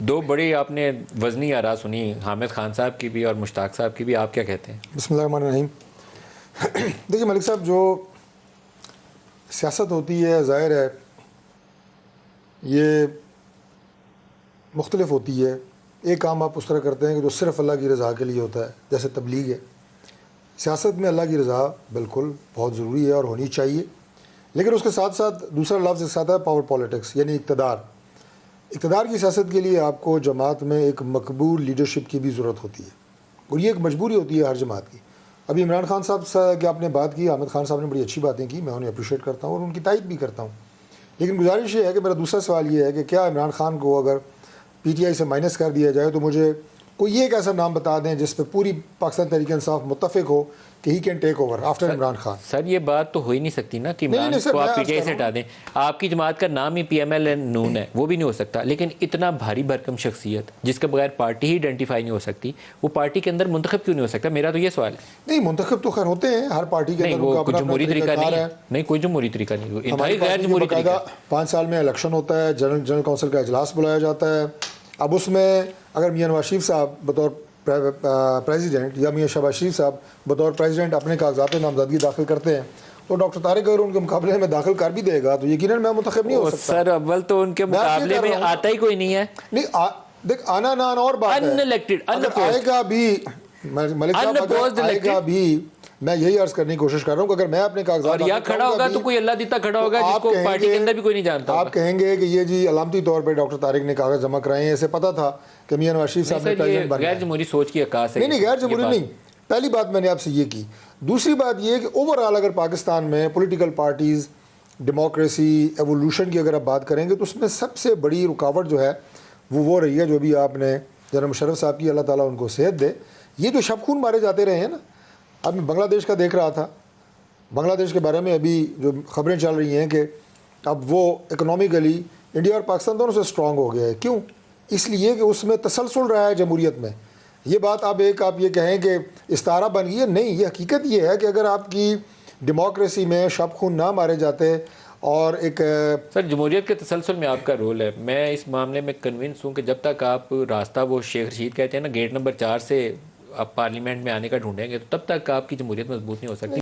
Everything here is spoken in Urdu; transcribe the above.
دو بڑی آپ نے وزنی آراء سنی، حامد خان صاحب کی بھی اور مشتاق صاحب کی بھی، آپ کیا کہتے ہیں؟ بسم اللہ الرحمن الرحیم۔ دیکھیے ملک صاحب، جو سیاست ہوتی ہے ظاہر ہے یہ مختلف ہوتی ہے۔ ایک کام آپ اس طرح کرتے ہیں کہ جو صرف اللہ کی رضا کے لیے ہوتا ہے، جیسے تبلیغ ہے۔ سیاست میں اللہ کی رضا بالکل بہت ضروری ہے اور ہونی چاہیے، لیکن اس کے ساتھ ساتھ دوسرا لفظ ایک ساتھ ہے پاور پالیٹکس، یعنی اقتدار۔ اقتدار کی سیاست کے لیے آپ کو جماعت میں ایک مقبول لیڈرشپ کی بھی ضرورت ہوتی ہے، اور یہ ایک مجبوری ہوتی ہے ہر جماعت کی۔ ابھی عمران خان صاحب سے کہ آپ نے بات کی، حامد خان صاحب نے بڑی اچھی باتیں کی، میں انہیں اپریشیٹ کرتا ہوں اور ان کی تائید بھی کرتا ہوں، لیکن گزارش یہ ہے کہ میرا دوسرا سوال یہ ہے کہ کیا عمران خان کو اگر پی ٹی آئی سے مائنس کر دیا جائے تو مجھے کوئی ایک ایسا نام بتا دیں جس پہ پوری پاکستان تحریک انصاف متفق ہو کہ ہی can take over after Imran Khan. Sir یہ بات تو ہو ہی نہیں سکتی نا کہ عمران کو آپ پی ٹی آئی سے ہٹا دیں۔ آپ کی جماعت کا نام ہی پی ایم ایل این نون ہے، وہ بھی نہیں ہو سکتا، لیکن اتنا بھاری بھرکم شخصیت جس کے بغیر پارٹی ہی آئیڈینٹیفائی نہیں ہو سکتی، وہ پارٹی کے اندر منتخب کیوں نہیں ہو سکتا؟ میرا تو یہ سوال ہے۔ نہیں، منتخب تو خیر ہوتے ہیں ہر پارٹی کے اندر، ان کا اپنا جمہوری طریقہ کار نہیں ہے۔ نہیں، کوئی جمہوری طریقہ نہیں، انتہائی ہماری غیر جمہوری طریقہ۔ 5 سال میں الیکشن ہوتا ہے، جنرل کونسل کا اجلاس بلایا جاتا ہے۔ اب اس میں اگر میاں نواز شریف صاحب بطور پریزیڈنٹ یا میاں شہباز شریف صاحب بطور پریزیڈنٹ اپنے کاغذات نامزدگی داخل کرتے ہیں تو ڈاکٹر طارق اگر ان کے مقابلے میں داخل کر بھی دے گا تو یقیناً میں منتخب نہیں ہو سکتا۔ سر اول تو ان کے مقابلے میں آتا ہی کوئی نہیں ہے۔ نہیں، دیکھ آنا نہ آنا اور بات ہے، اگر آئے گا بھی ملک صاحب، اگر آئے گا بھی، میں یہی عرض کرنے کی کوشش کر رہا ہوں کہ اگر میں اپنے کاغذات اور یا کھڑا ہوگا تو کوئی اللہ دیتا کھڑا ہوگا جس کو پارٹی کے اندر بھی کوئی نہیں جانتا۔ آپ کہیں گے کہ یہ جی علامتی طور پہ ڈاکٹر طارق نے کاغذ جمع کرائے ہیں، اسے پتا تھا کہ میاں نواز شریف صاحب نے پریزیڈنٹ بننا ہے۔ غیر جمہوری سوچ کی عکاس ہے۔ نہیں، غیر جمہوری نہیں۔ پہلی بات میں نے آپ سے یہ کی۔ دوسری بات یہ کہ اوور آل اگر پاکستان میں پولیٹیکل پارٹیز، ڈیموکریسی، ایوولوشن کی اگر آپ بات کریں گے تو اس میں سب سے بڑی رکاوٹ جو ہے وہ رہی ہے جو بھی آپ نے جنرل مشرف صاحب کی، اللہ تعالیٰ ان کو صحت دے، یہ جو شب خون مارے جاتے رہے ہیں نا۔ اب میں بنگلہ دیش کا دیکھ رہا تھا، بنگلہ دیش کے بارے میں ابھی جو خبریں چل رہی ہیں کہ اب وہ اکنامیکلی انڈیا اور پاکستان دونوں سے اسٹرانگ ہو گیا ہے۔ کیوں؟ اس لیے کہ اس میں تسلسل رہا ہے جمہوریت میں۔ یہ بات آپ یہ کہیں کہ استعارہ بن گئی ہے، نہیں، یہ حقیقت یہ ہے کہ اگر آپ کی ڈیموکریسی میں شب خون نہ مارے جاتے اور ایک سر جمہوریت کے تسلسل میں آپ کا رول ہے۔ میں اس معاملے میں کنونس ہوں کہ جب تک آپ راستہ وہ شیخ رشید کہتے ہیں نا گیٹ نمبر 4 سے آپ پارلیمنٹ میں آنے کا ڈھونڈیں گے تو تب تک آپ کی جمہوریت مضبوط نہیں ہو سکتی۔